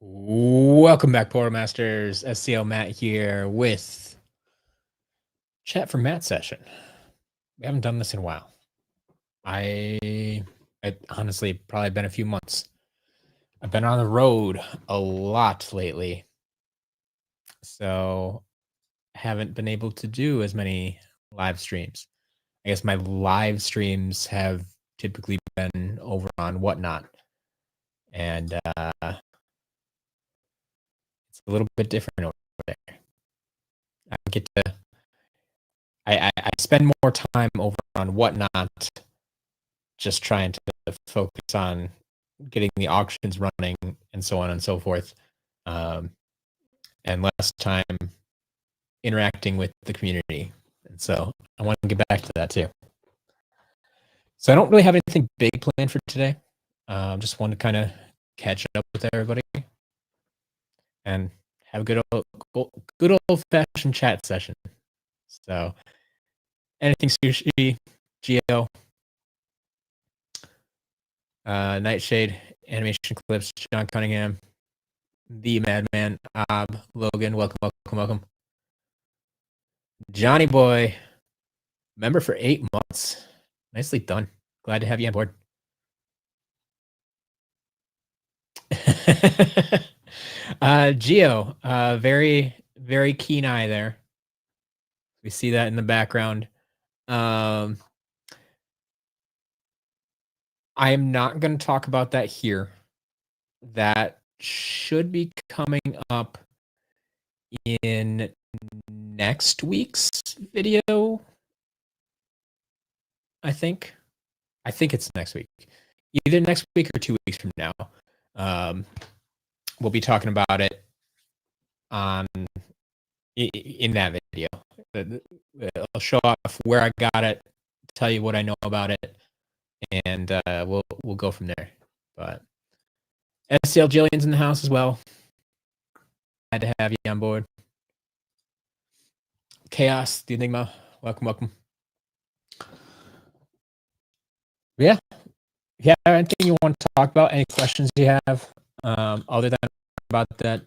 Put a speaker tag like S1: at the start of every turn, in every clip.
S1: Welcome back, Portmasters. SCL Matt here with Chat for Matt session. We haven't done this in a while. I honestly probably been a few months. I've been on the road a lot lately, so haven't been able to do as many live streams. I guess my live streams have typically been over on Whatnot, and it's a little bit different over there. I get to I spend more time over on Whatnot, just trying to focus on getting the auctions running and so on and so forth, and less time interacting with the community. And so I want to get back to that too. So I don't really have anything big planned for today. Just want to kind of catch up with everybody and have a good old fashioned chat session. So anything sushi, Geo, Nightshade, Animation Clips, John Cunningham, the Madman, Logan, welcome. Johnny Boy, member for 8 months. Nicely done. Glad to have you on board. Geo, very, very keen eye there. We see that in the background. I am not going to talk about that here. That should be coming up in next week's video. I think it's next week, either next week or 2 weeks from now. We'll be talking about it in that video. I'll show off where I got it, tell you what I know about it, and we'll go from there. But SCL Jillian's in the house as well. Glad to have you on board. Chaos, the Enigma, welcome. Yeah. If you have anything you want to talk about, any questions you have, other than about that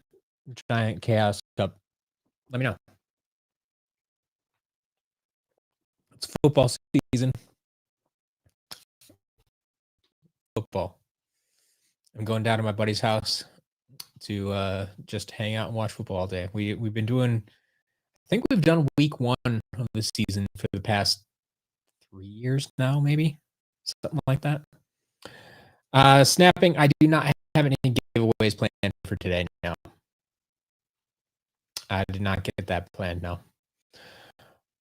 S1: giant Chaos Cup, let me know. It's football season. Football. I'm going down to my buddy's house to just hang out and watch football all day. We've been doing, I think we've done week 1 of the season for the past 3 years now, maybe something like that. Snapping, I do not have any giveaways planned for today. No, I did not get that planned. No.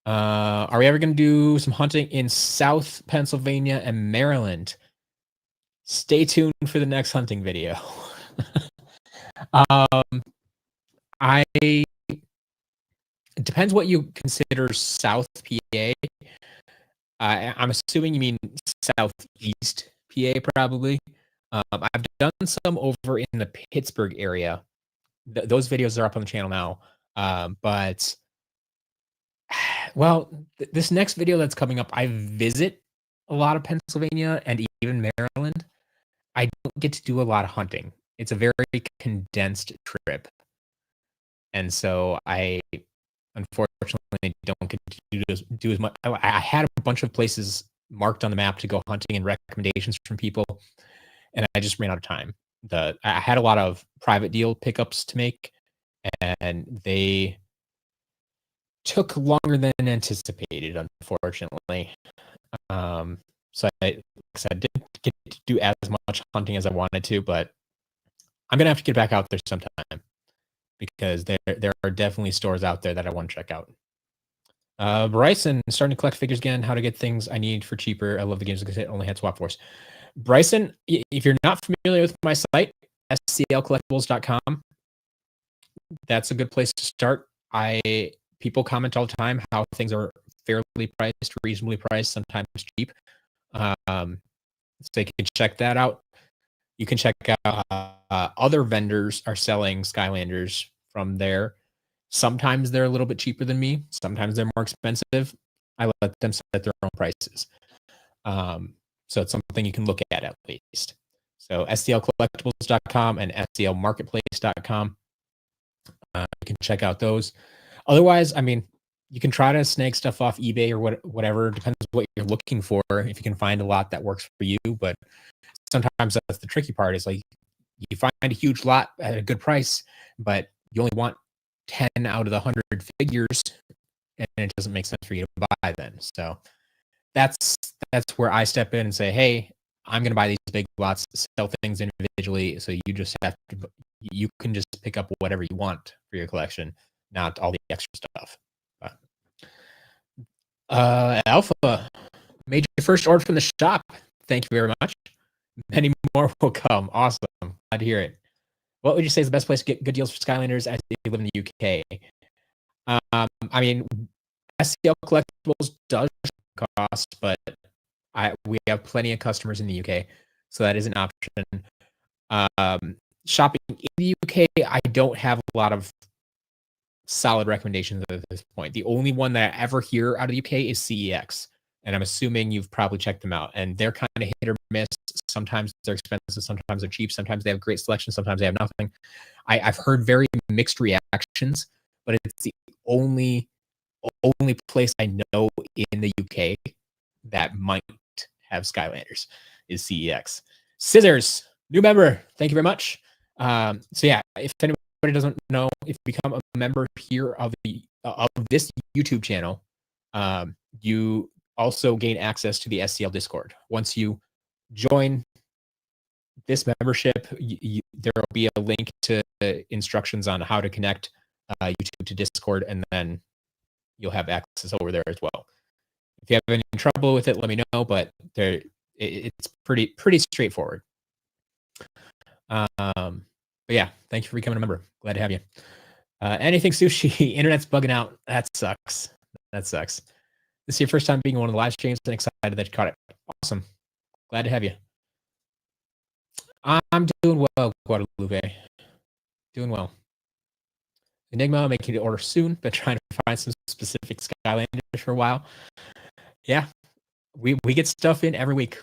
S1: Are we ever going to do some hunting in South Pennsylvania and Maryland? Stay tuned for the next hunting video. It depends what you consider South PA. I'm assuming you mean Southeast PA, probably. I've done some over in the Pittsburgh area. Those videos are up on the channel now. But well, this next video that's coming up, I visit a lot of Pennsylvania and even Maryland. I don't get to do a lot of hunting. It's a very condensed trip. And so I unfortunately don't get to do as much. I had a bunch of places marked on the map to go hunting and recommendations from people, and I just ran out of time. I had a lot of private deal pickups to make, and they took longer than anticipated, unfortunately. So I didn't get to do as much hunting as I wanted to, but I'm gonna have to get back out there sometime because there are definitely stores out there that I want to check out. Bryson, starting to collect figures again. How to get things I need for cheaper. I love the games because it only had Swap Force. Bryson, if you're not familiar with my site, sclcollectibles.com, that's a good place to start. People comment all the time how things are fairly priced, reasonably priced, sometimes cheap. So you can check that out. You can check out other vendors are selling Skylanders from there. Sometimes they're a little bit cheaper than me. Sometimes they're more expensive. I let them set their own prices. So it's something you can look at least. So STLcollectibles.com and STLmarketplace.com. You can check out those. Otherwise, I mean, you can try to snag stuff off eBay or whatever. Depends what you're looking for. If you can find a lot that works for you, but sometimes that's the tricky part. Is like you find a huge lot at a good price, but you only want 10 out of the 100 figures, and it doesn't make sense for you to buy then. So that's where I step in and say, hey, I'm going to buy these big lots, sell things individually. So you just have to, you can just pick up whatever you want for your collection, not all the extra stuff. Alpha made your first order from the shop. Thank you very much. Many more will come. Awesome. Glad to hear it. What would you say is the best place to get good deals for Skylanders as you live in the UK? I mean, STL Collectibles does cost, but we have plenty of customers in the UK, so that is an option. Shopping in the UK, I don't have a lot of solid recommendations at this point. The only one that I ever hear out of the UK is CEX, and I'm assuming you've probably checked them out. And they're kind of hit or miss. Sometimes they're expensive, sometimes they're cheap, sometimes they have great selection, sometimes they have nothing. I've heard very mixed reactions, but it's the only place I know in the UK that might have Skylanders is CEX. Scissors, new member. Thank you very much. So yeah, if anybody doesn't know, if you become a member here of this YouTube channel, you also gain access to the STL Discord. Once you join this membership, there will be a link to instructions on how to connect YouTube to Discord, and then you'll have access over there as well. If you have any trouble with it, let me know, but it's pretty straightforward. But yeah, thank you for becoming a member. Glad to have you. Anything sushi, internet's bugging out. That sucks. This is your first time being on one of the live streams, and excited that you caught it. Awesome. Glad to have you. I'm doing well, Guadalupe. Doing well. Enigma, making an order soon, but trying to find some specific Skylanders for a while. Yeah, we get stuff in every week.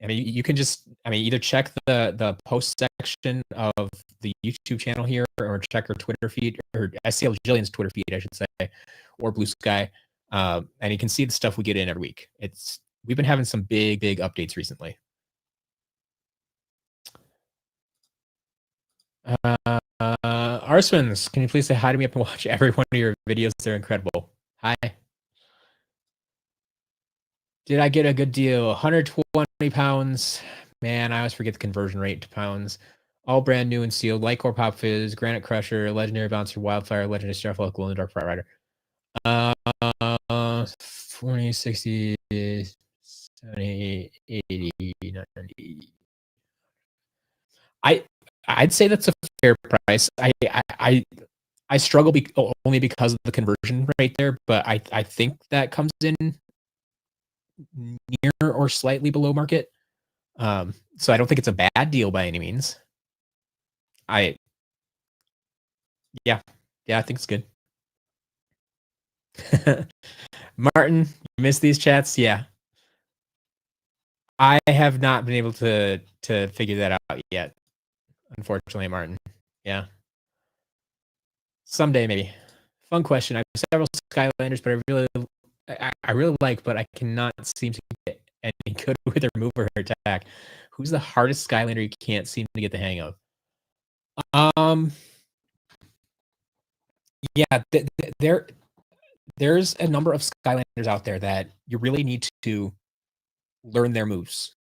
S1: I mean, you can just, either check the post section of the YouTube channel here, or check our Twitter feed, or STL Jillian's Twitter feed, I should say, or Blue Sky, and you can see the stuff we get in every week. We've been having some big updates recently. Arswins, can you please say hi to me up and watch every one of your videos? They're incredible. Hi. Did I get a good deal? 120 pounds. Man, I always forget the conversion rate to pounds. All brand new and sealed. Lightcore Pop Fizz, Granite Crusher, Legendary Bouncer, Wildfire, Legendary Starfall, Glow in the Dark Fire Rider. 40, 60, 70, 80, 90. I'd say that's a fair price. I struggle only because of the conversion rate there, but I think that comes in near or slightly below market. So I don't think it's a bad deal by any means. I think it's good. Martin, you missed these chats? Yeah. I have not been able to figure that out yet, unfortunately, Martin. Yeah. Someday, maybe. Fun question. I have several Skylanders, but I really like, but I cannot seem to get any good with their move or attack. Who's the hardest Skylander you can't seem to get the hang of? Yeah, there's a number of Skylanders out there that you really need to learn their moves.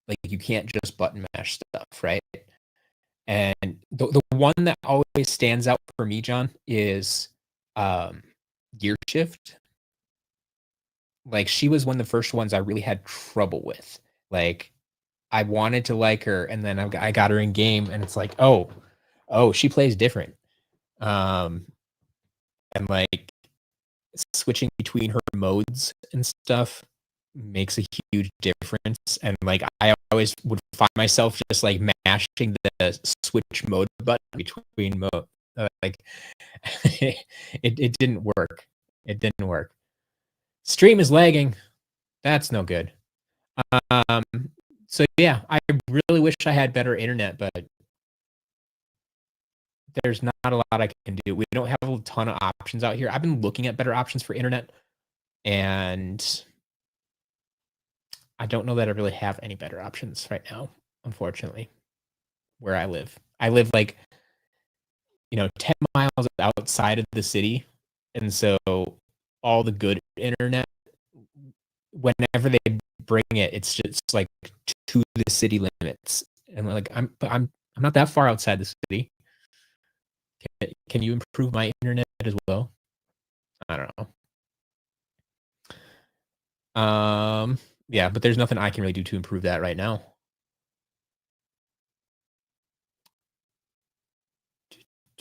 S1: Like, you can't just button mash stuff, right? And the one that always stands out for me, John, is Gear Shift. Like, she was one of the first ones I really had trouble with. Like, I wanted to like her, and then I got her in game, and it's like, oh, she plays different. And like, switching between her modes and stuff makes a huge difference. And like, I always would find myself just like mashing the switch mode button between mode. Like, it didn't work. It didn't work. Stream is lagging. That's no good. So yeah, I really wish I had better internet, but there's not a lot I can do. We don't have a ton of options out here. I've been looking at better options for internet, and I don't know that I really have any better options right now, unfortunately, where I live. I live like, 10 miles outside of the city. And so all the good internet, whenever they bring it, it's just like to the city limits. And like I'm not that far outside the city. Can you improve my internet as well? I don't know. Yeah, but there's nothing I can really do to improve that right now.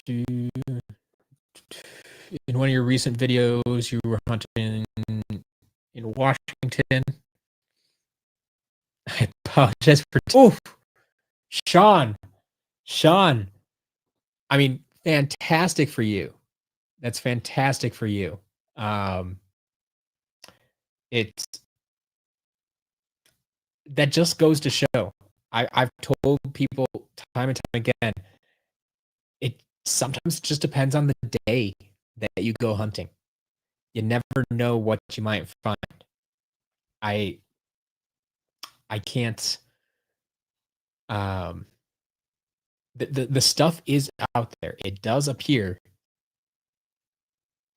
S1: In one of your recent videos, you were hunting in Washington. I apologize for. Oh, Sean, Sean. I mean, fantastic for you. That's fantastic for you. Um, it's that just goes to show. I've told people time and time again, it sometimes just depends on the day that you go hunting. You never know what you might find. I I can't um the stuff is out there. It does appear.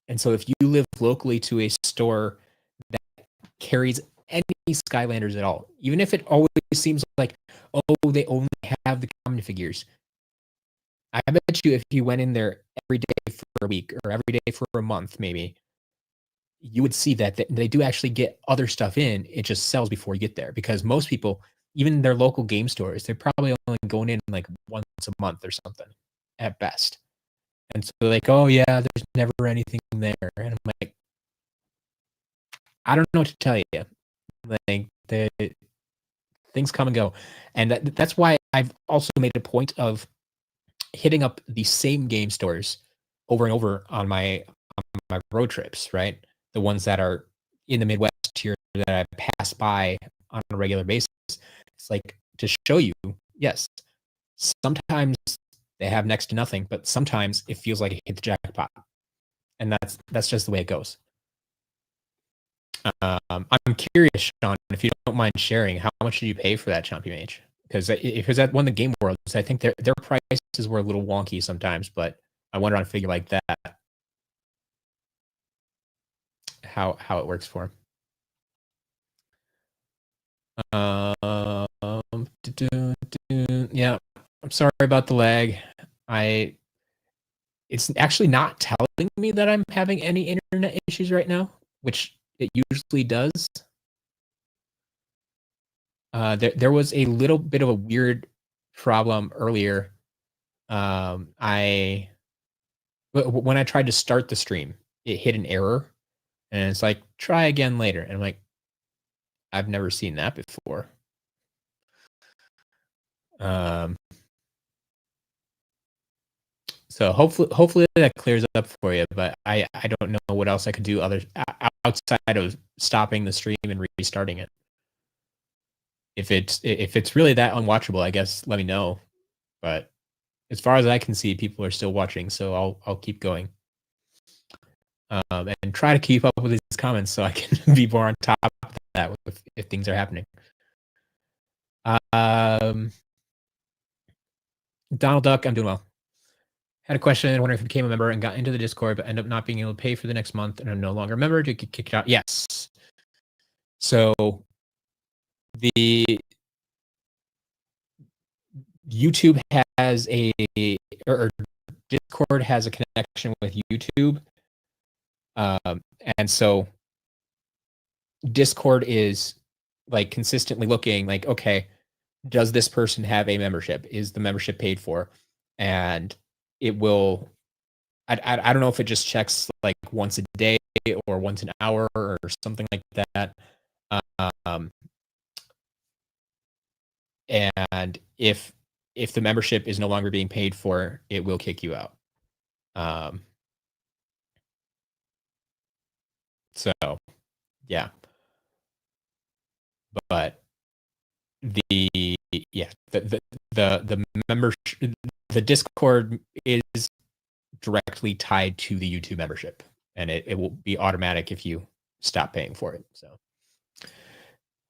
S1: And so if you live locally to a store that carries any Skylanders at all, even if it always seems like, oh, they only have the common figures. I bet you if you went in there every day for a week or every day for a month, maybe, you would see that they do actually get other stuff in. It just sells before you get there because most people, even their local game stores, they're probably only going in like once a month or something at best. And so they're like, oh, yeah, there's never anything there. And I'm like, I don't know what to tell you. Like, the things come and go. And that's why I've also made a point of hitting up the same game stores over and over on my road trips, right? The ones that are in the Midwest here that I pass by on a regular basis. It's like to show you, yes, sometimes they have next to nothing, but sometimes it feels like it hit the jackpot. And that's just the way it goes. I'm curious, Sean, if you don't mind sharing, how much did you pay for that Chompy Mage? Because it was at one of the Game Worlds. I think their prices were a little wonky sometimes, but I wonder on a figure like that how it works for him. Yeah, I'm sorry about the lag. I It's actually not telling me that I'm having any internet issues right now, which it usually does. There was a little bit of a weird problem earlier. I When I tried to start the stream, it hit an error, and it's like try again later. And I'm like, I've never seen that before. Um, so hopefully that clears up for you. But I don't know what else I could do outside of stopping the stream and restarting it. If it's really that unwatchable, I guess let me know. But as far as I can see, people are still watching, so I'll keep going. And try to keep up with these comments so I can be more on top of that if things are happening. Donald Duck, I'm doing well. Had a question. Wondering if I became a member and got into the Discord, but ended up not being able to pay for the next month, and I'm no longer a member to get kicked out. Yes. So the YouTube has or Discord has a connection with YouTube, and so Discord is like consistently looking like, okay, does this person have a membership? Is the membership paid for? And it will. I don't know if it just checks like once a day or once an hour or something like that. Um, and if the membership is no longer being paid for, it will kick you out. Um, so yeah, but the yeah the membership, the Discord is directly tied to the YouTube membership, and it will be automatic if you stop paying for it. So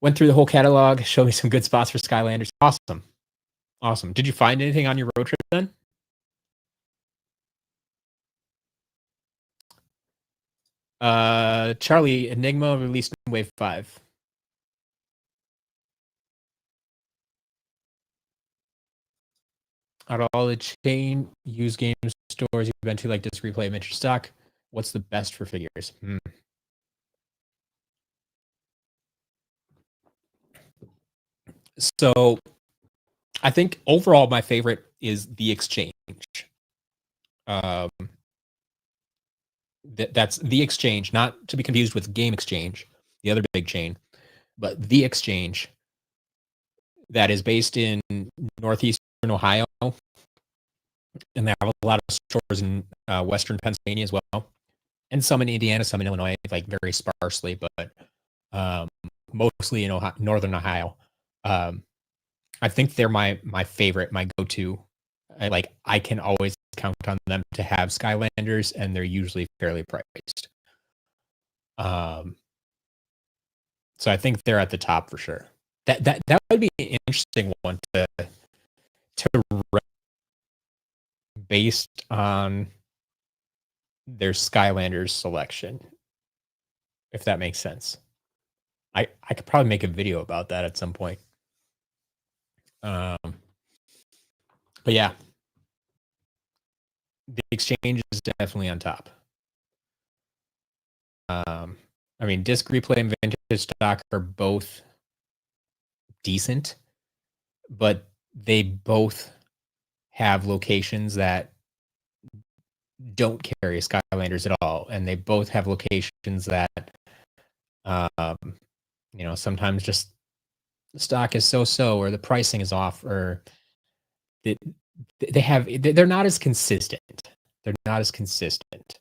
S1: went through the whole catalog, showed me some good spots for Skylanders. Awesome. Did you find anything on your road trip then? Charlie, Enigma released in Wave 5. Out of all the chain used game stores you've been to, like Disc Replay, Miniature Stock, what's the best for figures? So I think overall my favorite is The Exchange. That's The Exchange, not to be confused with Game Exchange, the other big chain, but The Exchange, that is based in northeastern Ohio, and they have a lot of stores in western Pennsylvania as well, and some in Indiana, some in Illinois, like very sparsely, but mostly in northern Ohio. I think they're my favorite, my go-to. I can always count on them to have Skylanders, and they're usually fairly priced. So I think they're at the top for sure. That would be an interesting one to based on their Skylanders selection, if that makes sense. I could probably make a video about that at some point. But yeah, The Exchange is definitely on top. I mean, Disc Replay and Vintage Stock are both decent, but they both have locations that don't carry Skylanders at all, and they both have locations that, sometimes just the stock is so, or the pricing is off, or they're not as consistent. They're not as consistent.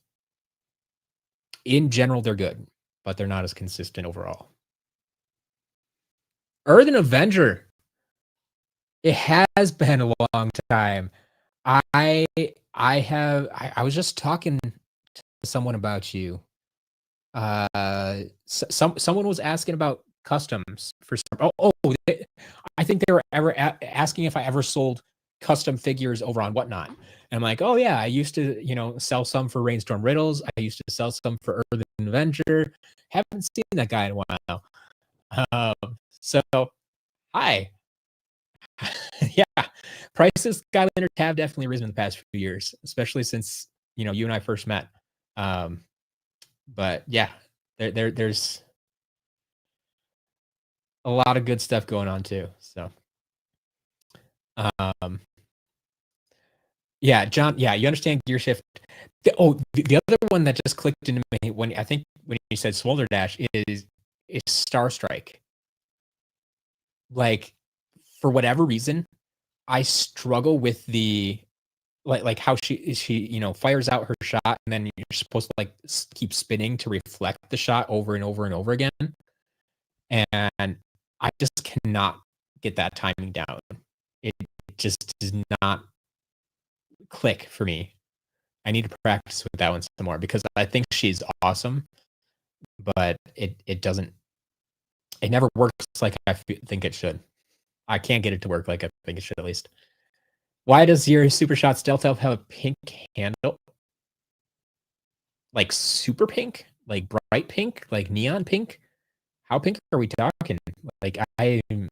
S1: In general, they're good, but they're not as consistent overall. Earthen Avenger. It has been a long time. I was just talking to someone about you. Someone was asking about customs for some. I think they were asking if I ever sold custom figures over on Whatnot. And I'm like, oh yeah, I used to, sell some for Rainstorm Riddles. I used to sell some for Earthen Avenger. Haven't seen that guy in a while. So hi. Yeah, prices Skylanders have definitely risen in the past few years, especially since you and I first met. But yeah, there's a lot of good stuff going on too. So, yeah, John. Yeah, you understand Gear Shift. The other one that just clicked into me when you said Smolder Dash is Star Strike. Like, for whatever reason, I struggle with the like how she fires out her shot, and then you're supposed to keep spinning to reflect the shot over and over and over again, and I just cannot get that timing down. It just does not click for me. I need to practice with that one some more because I think she's awesome, but it doesn't. It never works like I think it should. I can't get it to work like I think it should, at least. Why does your Super Shot Stealth Elf have a pink handle? Like super pink? Like bright pink? Like neon pink? How pink are we talking? Like I mean,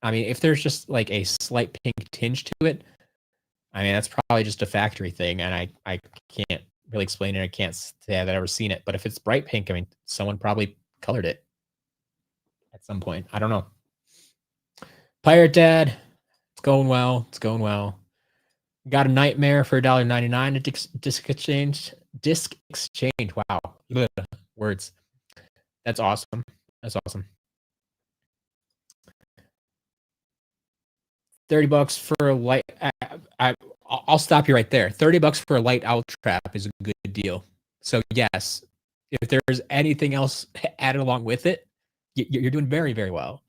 S1: if there's just like a slight pink tinge to it, I mean, that's probably just a factory thing, and I can't really explain it. I can't say that I've ever seen it. But if it's bright pink, I mean, someone probably colored it at some point. I don't know. Pirate Dad, it's going well. It's going well. Got a nightmare for $1.99 at Disc Exchange. Disc Exchange. Wow. Ugh, words. That's awesome. That's awesome. $30 for a light. I'll stop you right there. $30 for a light owl trap is a good deal. So yes, if there's anything else added along with it, you're doing very, very well.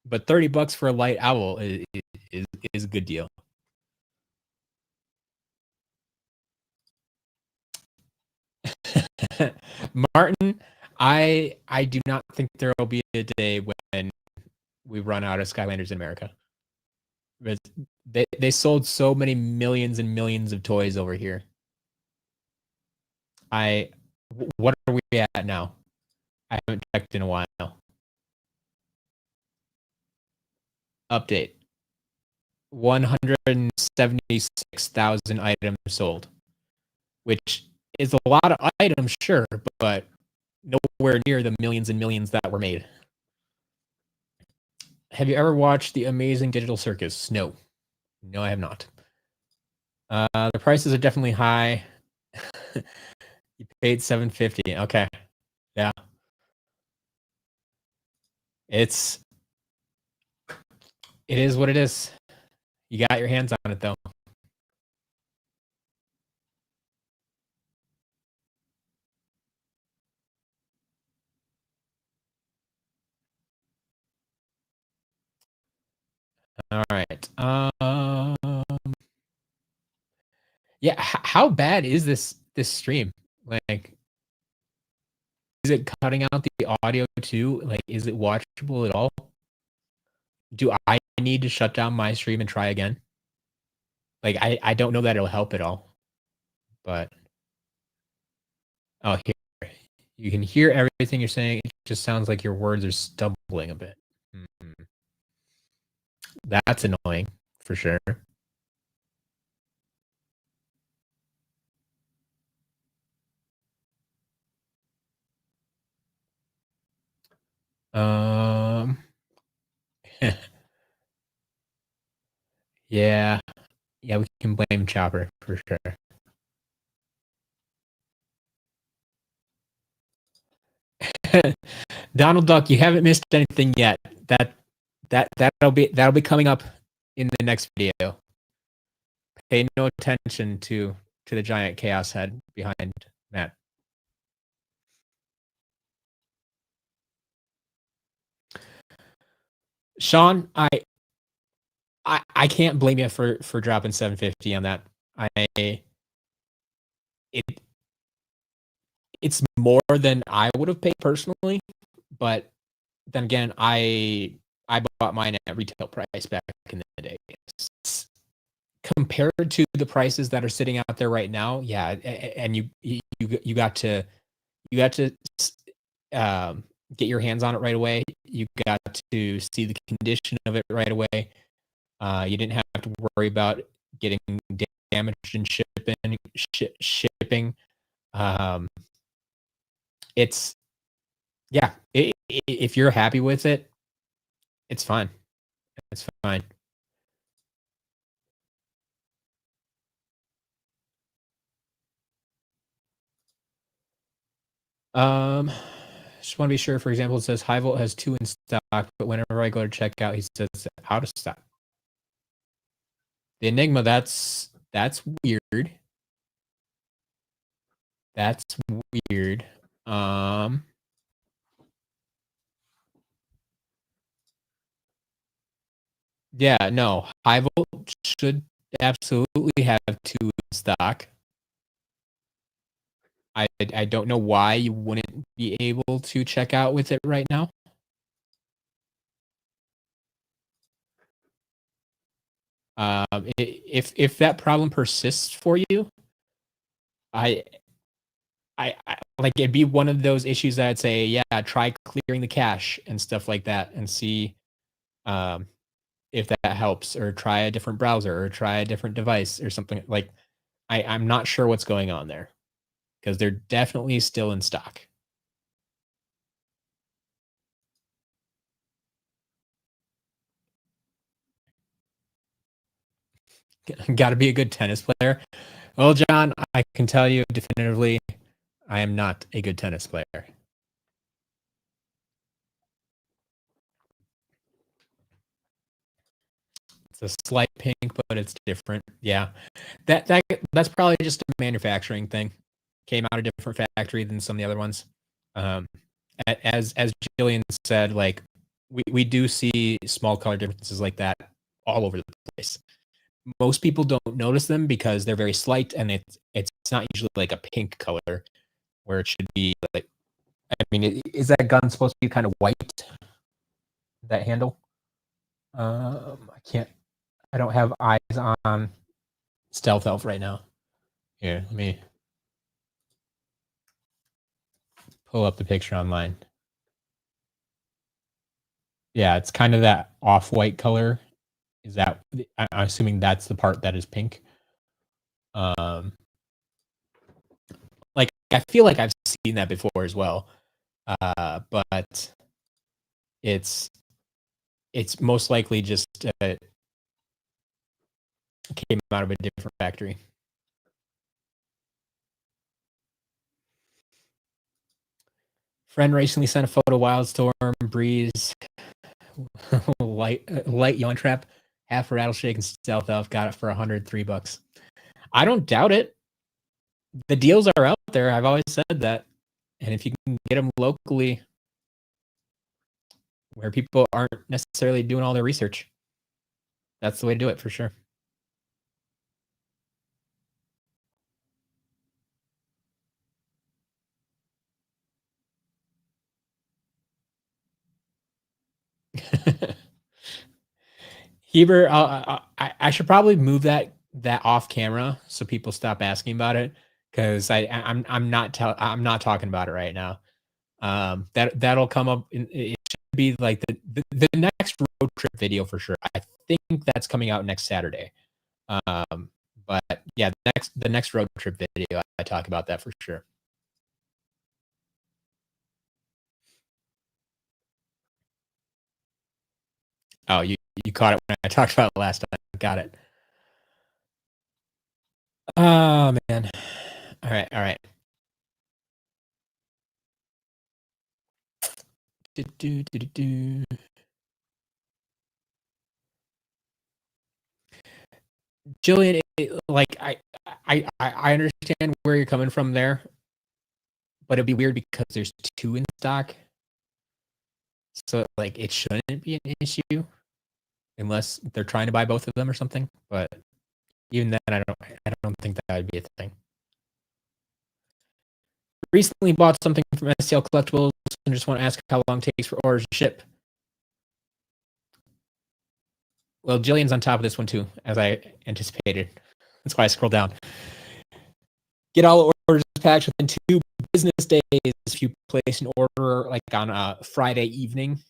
S1: But $30 for a light owl is a good deal. Martin, I do not think there will be a day when we run out of Skylanders in America. They sold so many millions and millions of toys over here. What are we at now? I haven't checked in a while. Update. 176,000 items sold, which is a lot of items, sure, but nowhere near the millions and millions that were made. Have you ever watched The Amazing Digital Circus? No. No, I have not. The prices are definitely high. You paid $750. Okay. Yeah. It is what it is. You got your hands on it though. All right. Yeah, how bad is this stream? Like, is it cutting out the audio too? Like, is it watchable at all? Do I need to shut down my stream and try again? Like, I don't know that it'll help at all. But oh, here you can hear everything you're saying. It just sounds like your words are stumbling a bit. Mm-hmm. That's annoying for sure. Yeah, we can blame Chopper for sure. Donald Duck, you haven't missed anything yet. That'll be coming up in the next video. Pay no attention to the giant chaos head behind Matt. Sean, I can't blame you for dropping $750 on that. It's more than I would have paid personally, but then again, I bought mine at retail price back in the day. Compared to the prices that are sitting out there right now, yeah, and you got to get your hands on it right away. You got to see the condition of it right away. You didn't have to worry about getting damaged in shipping. It's yeah. If you're happy with it, it's fine. It's fine. Just want to be sure. For example, it says High Volt has 2 in stock, but whenever I go to check out, he says out of stock. The Enigma, that's weird. That's weird. Yeah, no. High Volt should absolutely have 2 in stock. I don't know why you wouldn't be able to check out with it right now. If that problem persists for you, I like it'd be one of those issues that I'd say, yeah, try clearing the cache and stuff like that and see if that helps, or try a different browser or try a different device or something. Like I'm not sure what's going on there because they're definitely still in stock. Got to be a good tennis player. Well, John, I can tell you definitively, I am not a good tennis player. It's a slight pink, but it's different. Yeah, that's probably just a manufacturing thing. Came out a different factory than some of the other ones. As Jillian said, like we do see small color differences like that all over the place. Most people don't notice them because they're very slight, and it's not usually like a pink color where it should be like. I mean, is that gun supposed to be kind of white? That handle? I can't. I don't have eyes on Stealth Elf right now. Here, let me pull up the picture online. Yeah, it's kind of that off-white color. Is that? I'm assuming that's the part that is pink. Um, like I feel like I've seen that before as well, but it's it's most likely just came out of a different factory. Friend recently sent a photo. Wildstorm, Breeze, light yawn trap, half a rattleshake and Stealth Elf. Got it for $103. I don't doubt it. The deals are out there. I've always said that, and if you can get them locally, where people aren't necessarily doing all their research, that's the way to do it for sure. Heber, I should probably move that off camera so people stop asking about it because I'm I'm not talking about it right now. That'll come up. It should be like the next road trip video for sure. I think that's coming out next Saturday. But yeah, the next road trip video, I talk about that for sure. Oh, you caught it when I talked about it last time. Got it. Oh man. All right, all right. Do, do, do, do, do. Jillian, like I understand where you're coming from there, but it'd be weird because there's two in stock, so like it shouldn't be an issue unless they're trying to buy both of them or something. But even then, I don't think that would be a thing. Recently bought something from STL Collectibles and just want to ask how long it takes for orders to ship. Well, Jillian's on top of this one too, as I anticipated. That's why I scrolled down. Get all orders packed within 2 business days. If you place an order like on a Friday evening,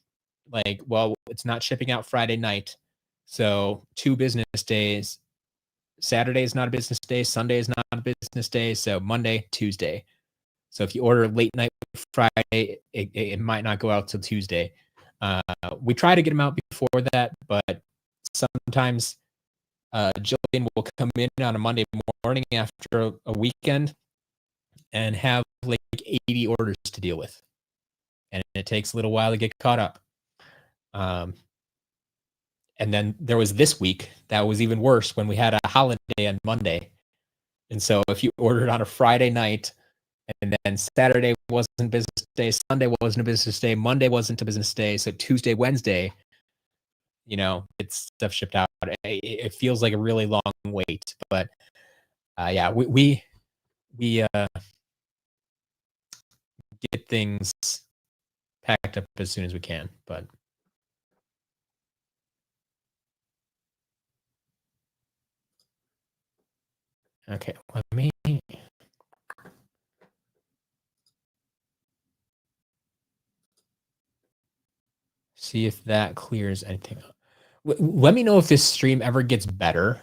S1: like, well, it's not shipping out Friday night. So 2 business days. Saturday is not a business day. Sunday is not a business day. So Monday, Tuesday. So if you order late night Friday, it might not go out till Tuesday. We try to get them out before that, but sometimes Jillian will come in on a Monday morning after a weekend and have like 80 orders to deal with. And it takes a little while to get caught up. And then there was this week that was even worse when we had a holiday on Monday. And so if you ordered on a Friday night and then Saturday wasn't business day, Sunday wasn't a business day, Monday wasn't a business day, so Tuesday, Wednesday, it's stuff shipped out. It feels like a really long wait, but yeah, we get things packed up as soon as we can. But okay, let me see if that clears anything up. Let me know if this stream ever gets better.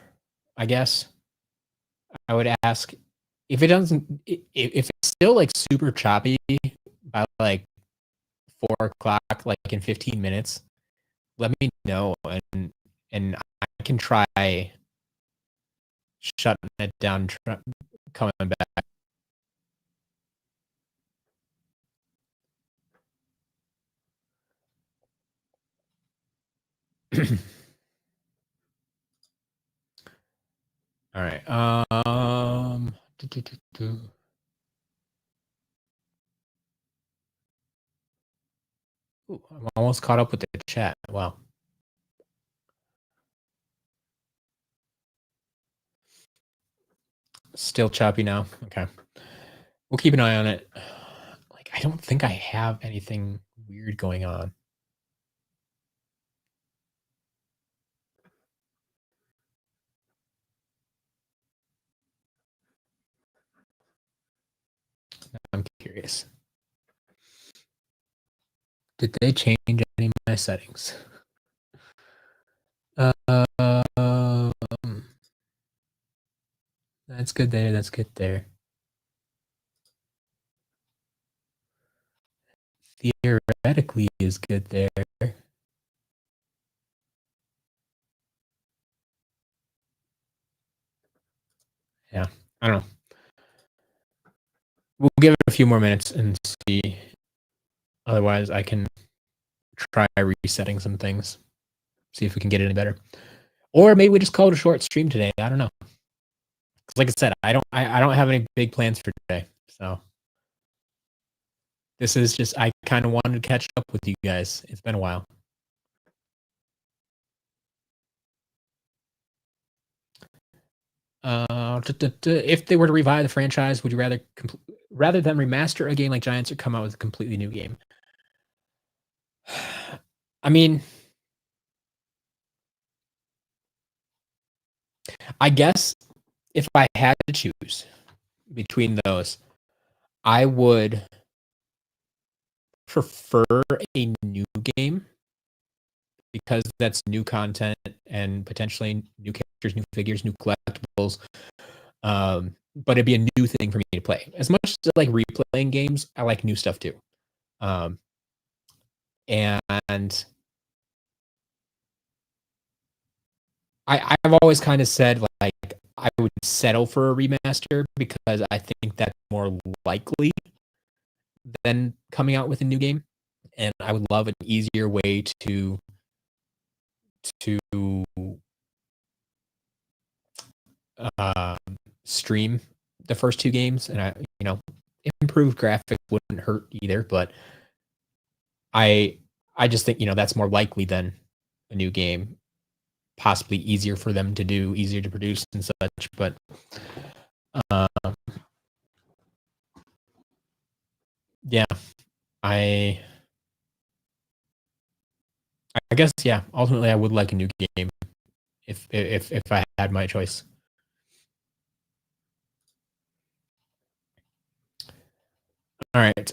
S1: I guess I would ask if it doesn't. If it's still like super choppy by like 4 o'clock, like in 15 minutes, let me know and I can try shutting it down, coming back. All right. Ooh, I'm almost caught up with the chat. Wow. Still choppy now. Okay. We'll keep an eye on it. Like, I don't think I have anything weird going on. I'm curious. Did they change any of my settings? That's good there. That's good there. Theoretically is good there. Yeah, I don't know. We'll give it a few more minutes and see. Otherwise, I can try resetting some things, see if we can get it any better. Or maybe we just call it a short stream today. I don't know. Like I said, I don't have any big plans for today. So this is just, I kind of wanted to catch up with you guys. It's been a while. If they were to revive the franchise, would you rather than remaster a game like Giants or come out with a completely new game? I mean, I guess if I had to choose between those, I would prefer a new game because that's new content and potentially new characters, new figures, new collectibles. But it'd be a new thing for me to play. As much as I like replaying games, I like new stuff too. And I've always kind of said like I would settle for a remaster because I think that's more likely than coming out with a new game. And I would love an easier way to stream the first two games, and improved graphics wouldn't hurt either. But I just think that's more likely than a new game, possibly easier for them to do, easier to produce and such. But yeah, I guess ultimately I would like a new game if I had my choice. All right.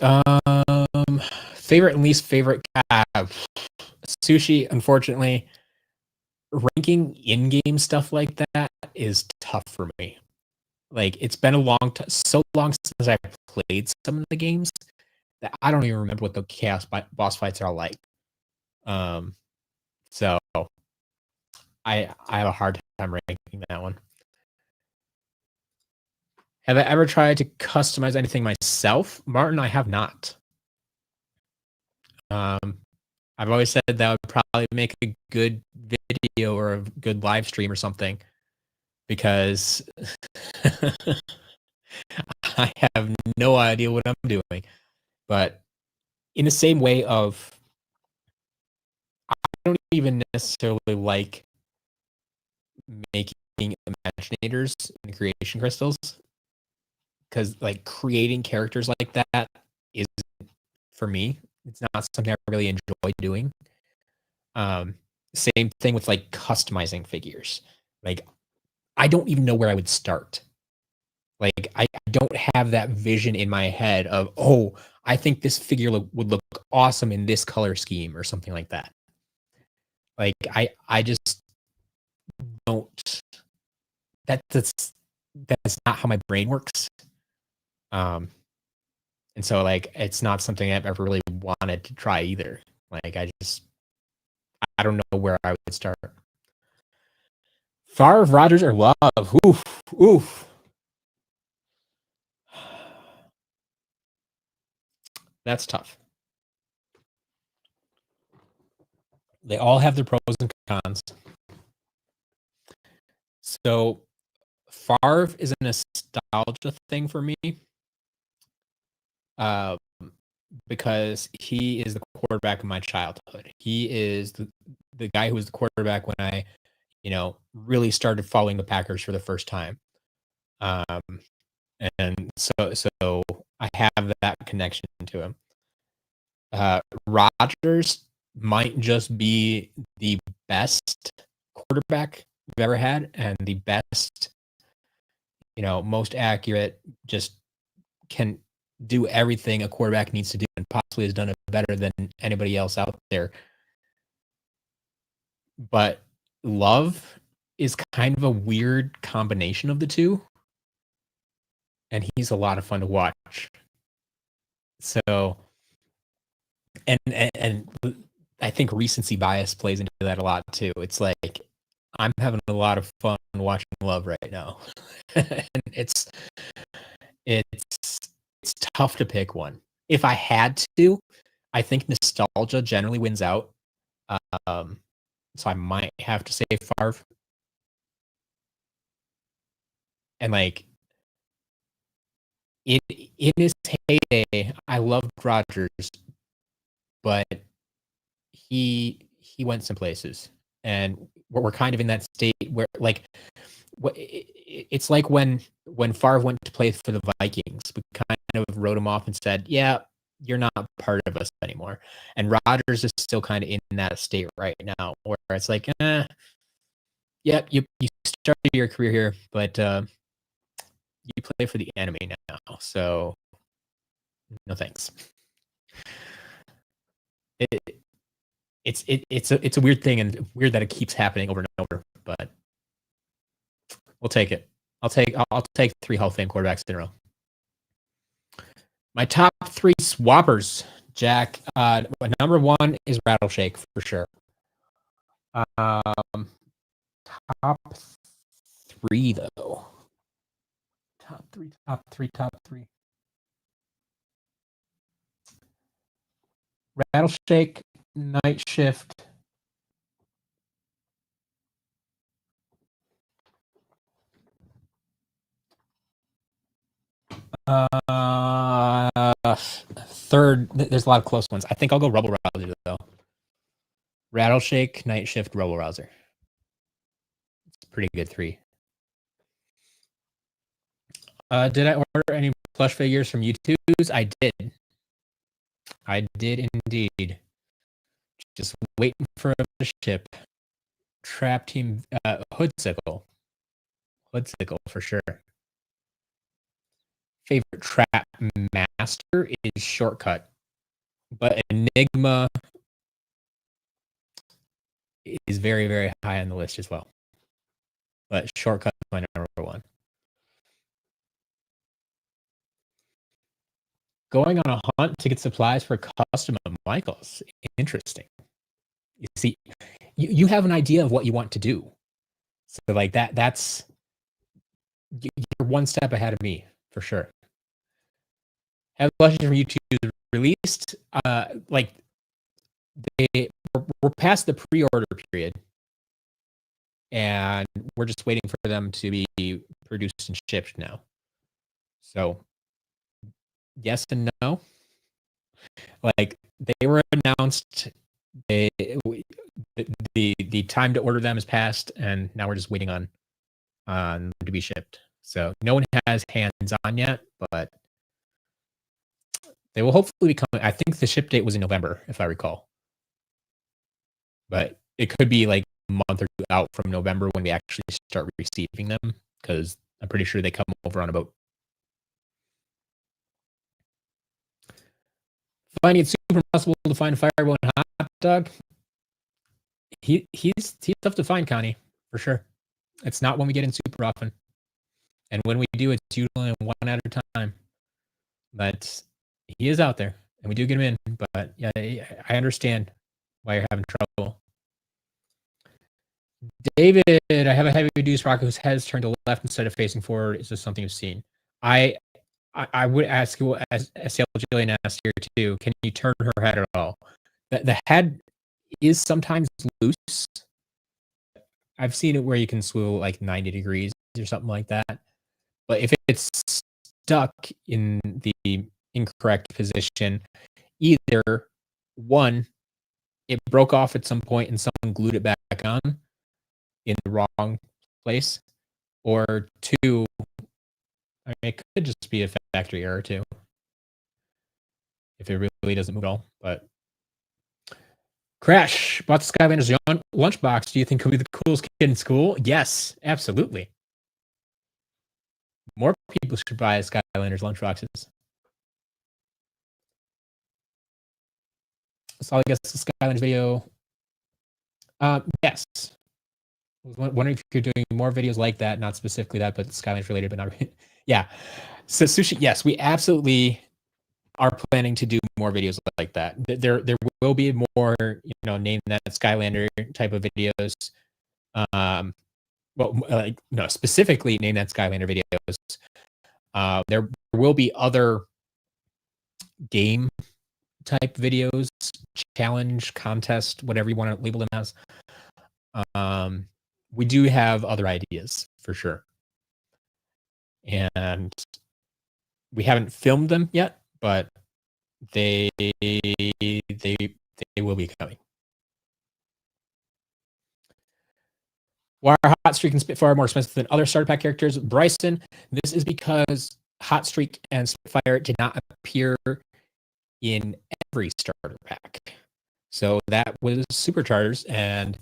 S1: Favorite and least favorite sushi, unfortunately, ranking in-game stuff like that is tough for me. Like, it's been so long since I played some of the games that I don't even remember what the chaos boss fights are like. So I have a hard time ranking that one. Have I ever tried to customize anything myself, Martin? I have not. I've always said that would probably make a good video or a good live stream or something, because I have no idea what I'm doing. But in the same way of, I don't even necessarily like making imaginators and creation crystals, because like creating characters like that is, for me, it's not something I really enjoy doing. Same thing with like customizing figures. Like, I don't even know where I would start. Like, I don't have that vision in my head of, oh, I think this figure would look awesome in this color scheme or something like that. Like, I just don't. That's not how my brain works. And so like it's not something I've ever really wanted to try either. Like, I don't know where I would start. Favre, Rodgers, or Love? Oof, oof. That's tough. They all have their pros and cons. So Favre is a nostalgia thing for me. because he is the quarterback of my childhood. He is the guy who was the quarterback when I, really started following the Packers for the first time. Um, and so I have that connection to him. Rodgers might just be the best quarterback we've ever had and the best, most accurate, just can do everything a quarterback needs to do and possibly has done it better than anybody else out there. But Love is kind of a weird combination of the two, and he's a lot of fun to watch. So, and I think recency bias plays into that a lot too. It's like I'm having a lot of fun watching Love right now, and it's tough to pick one. If I had to, I think nostalgia generally wins out. So I might have to say Favre. And like in his heyday, I loved Rodgers, but he went some places, and we're kind of in that state where like it's like when Favre went to play for the Vikings, we kind of wrote him off and said, "Yeah, you're not part of us anymore." And Rodgers is still kind of in that state right now, where it's like, yep, you started your career here, but you play for the enemy now, so no thanks. It's a weird thing, and weird that it keeps happening over and over, but we'll take it. I'll take 3 Hall of Fame quarterbacks in a row. My top 3 swappers, Jack. Number 1 is Rattleshake for sure. Top 3 though. Top three. Rattleshake, Night Shift. Third, there's a lot of close ones. I think I'll go Rebel Rouser though. Rattleshake, Night Shift, Rebel Rouser. It's a pretty good 3. Did I order any plush figures from YouTube's? I did. I did indeed. Just waiting for a ship. Trap Team Hoodsicle. Hoodsicle for sure. Favorite trap master is Shortcut, but Enigma is very, very high on the list as well. But Shortcut is my number 1. Going on a hunt to get supplies for custom of Michaels. Interesting. You see, you have an idea of what you want to do. So like that's you're one step ahead of me for sure. Have questions from YouTube released. Like we're past the pre-order period, and we're just waiting for them to be produced and shipped now. So yes and no. Like they were announced, the time to order them has passed, and now we're just waiting on them to be shipped. So no one has hands on yet, but they will hopefully be coming. I think the ship date was in November, if I recall. But it could be like a month or 2 out from November when we actually start receiving them, because I'm pretty sure they come over on a boat. Finding it super impossible to find a Fireball and Hot Dog. He's tough to find, Connie, for sure. It's not one we get in super often, and when we do, it's usually one at a time. But he is out there, and we do get him in. But yeah, I understand why you're having trouble. David, I have a heavy duty rocket whose head is turned to the left instead of facing forward. Is this something you've seen? I would ask you, as SL Jillian asked here too, can you turn her head at all? The head is sometimes loose. I've seen it where you can swivel like 90 degrees or something like that. But if it's stuck in the incorrect position, either one, it broke off at some point and someone glued it back on in the wrong place, or two, I mean, it could just be a factory error too, if it really doesn't move at all. But Crash bought the Skylanders lunchbox. Do you think he'll be the coolest kid in school? Yes, absolutely. More people should buy Skylanders lunchboxes. So I guess the Skylanders video. Yes. I was wondering if you're doing more videos like that, not specifically that, but Skylanders related, but not. Yeah. So sushi, yes, we absolutely are planning to do more videos like that. There will be more, name that Skylander type of videos. Well, specifically name that Skylander videos. There will be other game type videos, challenge, contest, whatever you want to label them as. We do have other ideas for sure, and we haven't filmed them yet, but they will be coming. Why are Hot Streak and Spitfire more expensive than other starter pack characters? Bryson, this is because Hot Streak and Spitfire did not appear in every starter pack. So that was Superchargers, and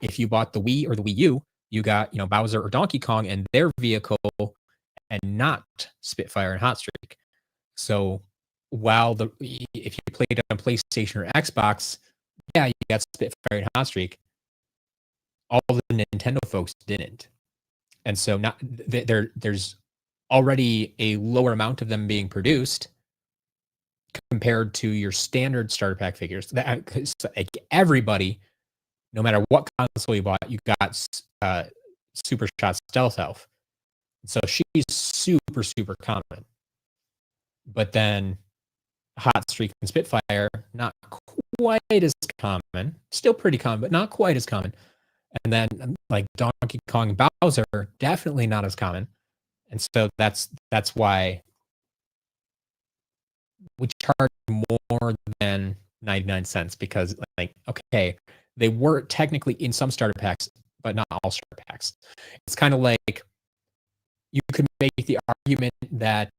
S1: if you bought the Wii or the Wii U, you got Bowser or Donkey Kong and their vehicle, and not Spitfire and Hot Streak. So while if you played on PlayStation or Xbox, yeah, you got Spitfire and Hot Streak. All the Nintendo folks didn't, and so not there's already a lower amount of them being produced compared to your standard starter pack figures. That like everybody, no matter what console you bought, you got Super Shot Stealth Elf. So she's super common. But then Hot Streak and Spitfire, not quite as common. Still pretty common, but not quite as common. And then like Donkey Kong and Bowser, definitely not as common. And so that's why we charge more than 99 cents, because like, okay, they were technically in some starter packs, but not all starter packs. It's kind of like you could make the argument that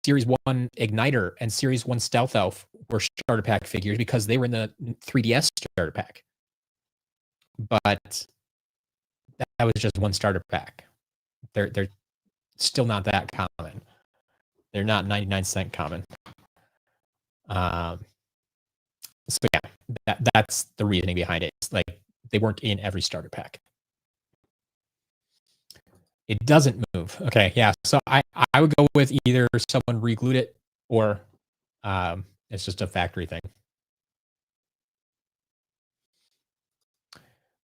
S1: Series 1 Igniter and Series 1 Stealth Elf were starter pack figures because they were in the 3DS starter pack. But that was just one starter pack. They're still not that common. They're not 99-cent common. So yeah, that's the reasoning behind it. It's like they weren't in every starter pack. It doesn't move. Okay, yeah. So I would go with either someone re-glued it or it's just a factory thing.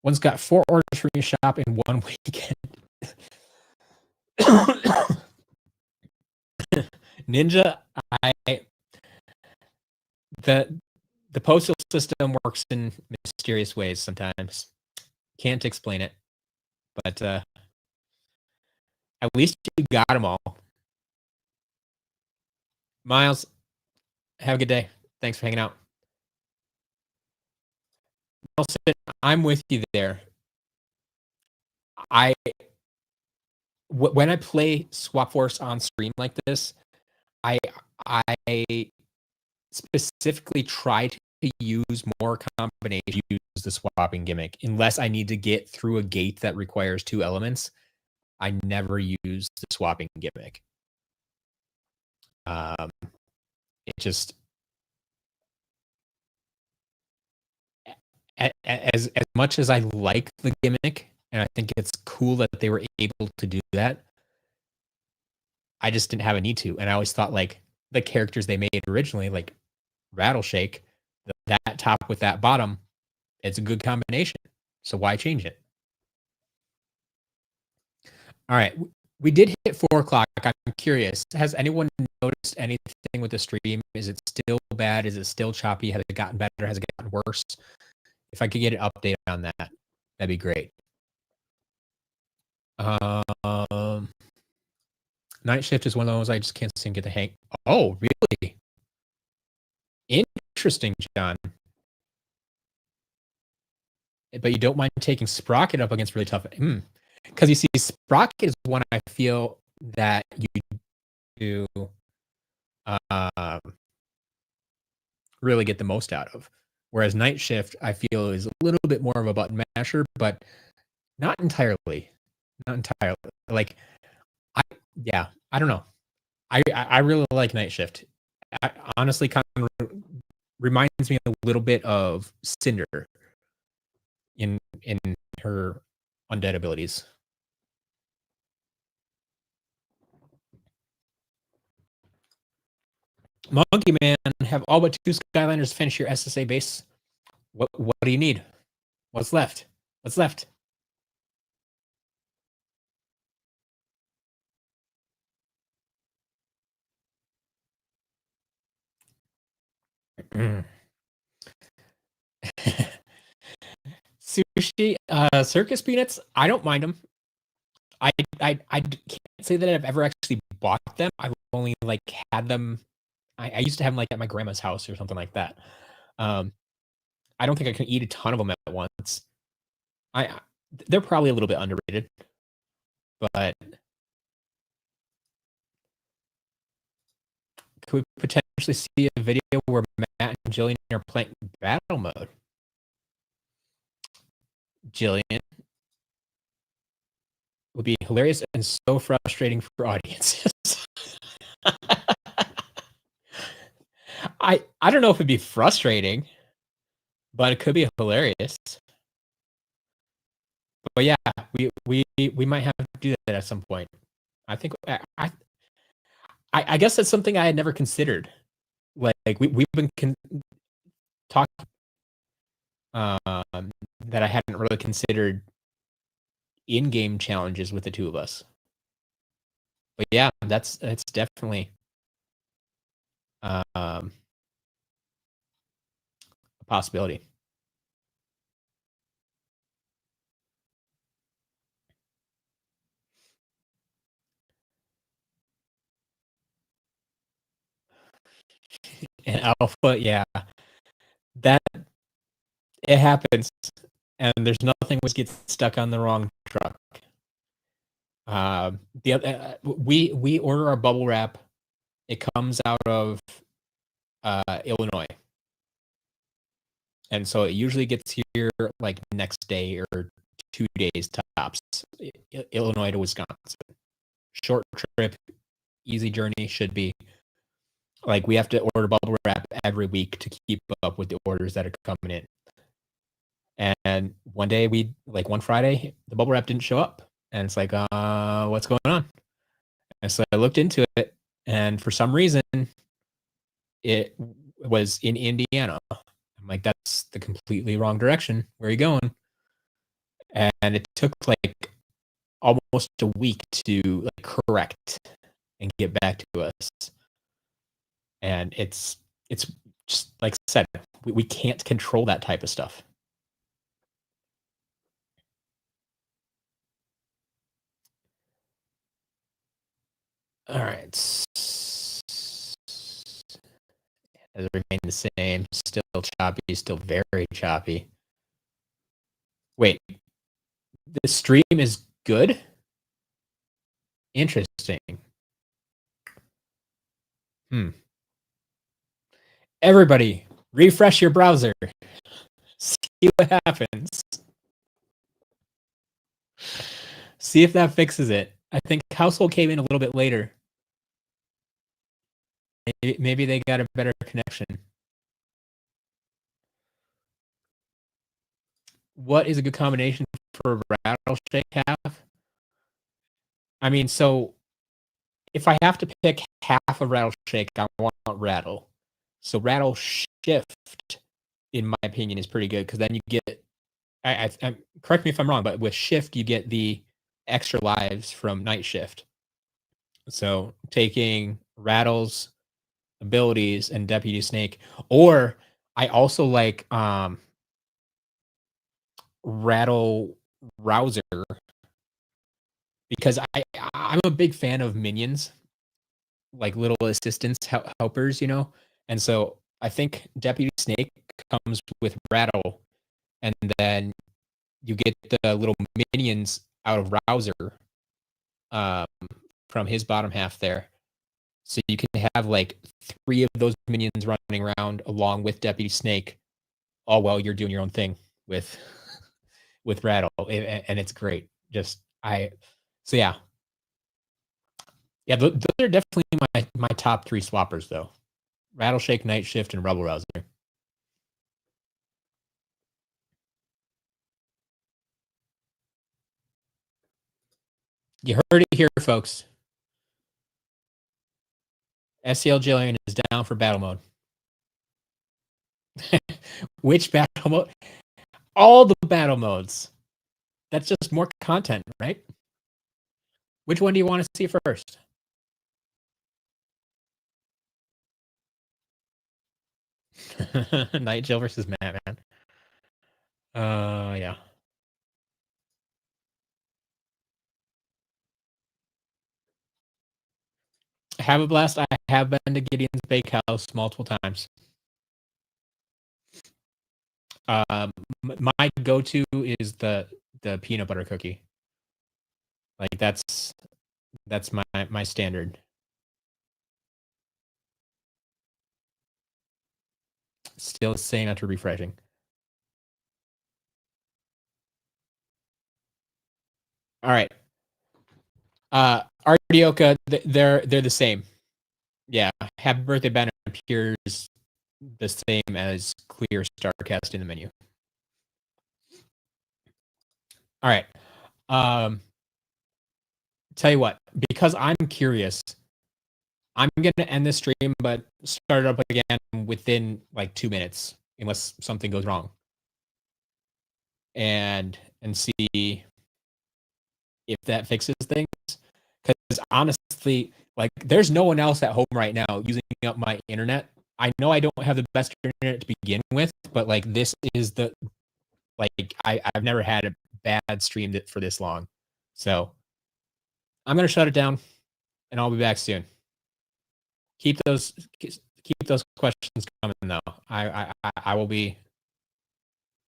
S1: One's got 4 orders from your shop in 1 weekend. Ninja, the postal system works in mysterious ways sometimes. Can't explain it, but at least you got them all. Miles, have a good day. Thanks for hanging out. Nelson, I'm with you there. When I play Swap Force on stream like this, I specifically try to use more combinations, use the swapping gimmick, unless I need to get through a gate that requires 2 elements. I never use the swapping gimmick. It just as much as I like the gimmick and I think it's cool that they were able to do that, I just didn't have a need to. And I always thought like the characters they made originally, like Rattleshake, that top with that bottom, it's a good combination. So why change it? All right. We did hit 4 o'clock. I'm curious. Has anyone noticed anything with the stream? Is it still bad? Is it still choppy? Has it gotten better? Has it gotten worse? If I could get an update on that, that'd be great. Night Shift is one of those I just can't seem to get the hang. Oh, really? Interesting, John. But you don't mind taking Sprocket up against really tough. Because you see, Sprocket is one I feel that you do really get the most out of. Whereas Night Shift, I feel, is a little bit more of a button masher, but not entirely. Not entirely. Like, I don't know. I really like Night Shift. I honestly kind of reminds me a little bit of Cinder in her undead abilities. Monkey Man, have all but 2 Skylanders finish your SSA base. What do you need? What's left? What's left? Sushi, circus peanuts. I don't mind them. I can't say that I've ever actually bought them. I've only like had them. I used to have them like at my grandma's house or something like that. I don't think I can eat a ton of them at once. They're probably a little bit underrated, but could we potentially see a video where Matt and Jillian are playing battle mode? Jillian would be hilarious and so frustrating for audiences. I don't know if it'd be frustrating, but it could be hilarious. But yeah, we might have to do that at some point. I think I guess that's something I had never considered. Like we've been talking that I hadn't really considered in-game challenges with the two of us. But yeah, that's definitely a possibility. And Alpha, yeah, that it happens, and there's nothing which gets stuck on the wrong truck. The other, we order our bubble wrap. It comes out of Illinois, and so it usually gets here like next day or 2 days tops. Illinois to Wisconsin, short trip, easy journey. Should be like we have to order bubble wrap every week to keep up with the orders that are coming in. And one day one Friday, the bubble wrap didn't show up, and it's like, what's going on? And so I looked into it, and for some reason, it was in Indiana. I'm like, that's the completely wrong direction. Where are you going? And it took like almost a week to like correct and get back to us. And it's just like I said, we can't control that type of stuff. All right. Has remained the same. Still choppy. Still very choppy. Wait. The stream is good? Interesting. Everybody, refresh your browser. See what happens. See if that fixes it. I think Household came in a little bit later. Maybe they got a better connection. What is a good combination for Rattle Shake half? I mean, so if I have to pick half of Rattle Shake, I want Rattle. So Rattle Shift, in my opinion, is pretty good because then you get. I correct me if I'm wrong, but with Shift you get the extra lives from Night Shift. So taking Rattle's abilities and Deputy Snake, or I also like Rattle Rouser because I'm a big fan of minions, like little assistants helpers, and so I think Deputy Snake comes with Rattle, and then you get the little minions out of Rouser um, from his bottom half there. So you can have like 3 of those minions running around along with Deputy Snake, all while you're doing your own thing with with Rattle, and it's great. So yeah, those are definitely my top 3 swappers though: Rattleshake, Night Shift, and Rebel Rouser. You heard it here, folks. SCL Jillian is down for battle mode. Which battle mode? All the battle modes. That's just more content, right? Which one do you want to see first? Night Jill versus Madman. Yeah. Have a blast. I have been to Gideon's Bakehouse multiple times. My go-to is the peanut butter cookie. Like that's my standard. Still the same after refreshing. All right. Artioka, they're the same. Yeah. Happy Birthday banner appears the same as clear Starcast in the menu. All right. Tell you what, because I'm curious, I'm gonna end this stream, but start it up again within like 2 minutes, unless something goes wrong, and see if that fixes things. Because honestly, like, there's no one else at home right now using up my internet. I know I don't have the best internet to begin with, but like this is I've never had a bad stream for this long. So I'm gonna shut it down, and I'll be back soon. Keep those questions coming though. I will be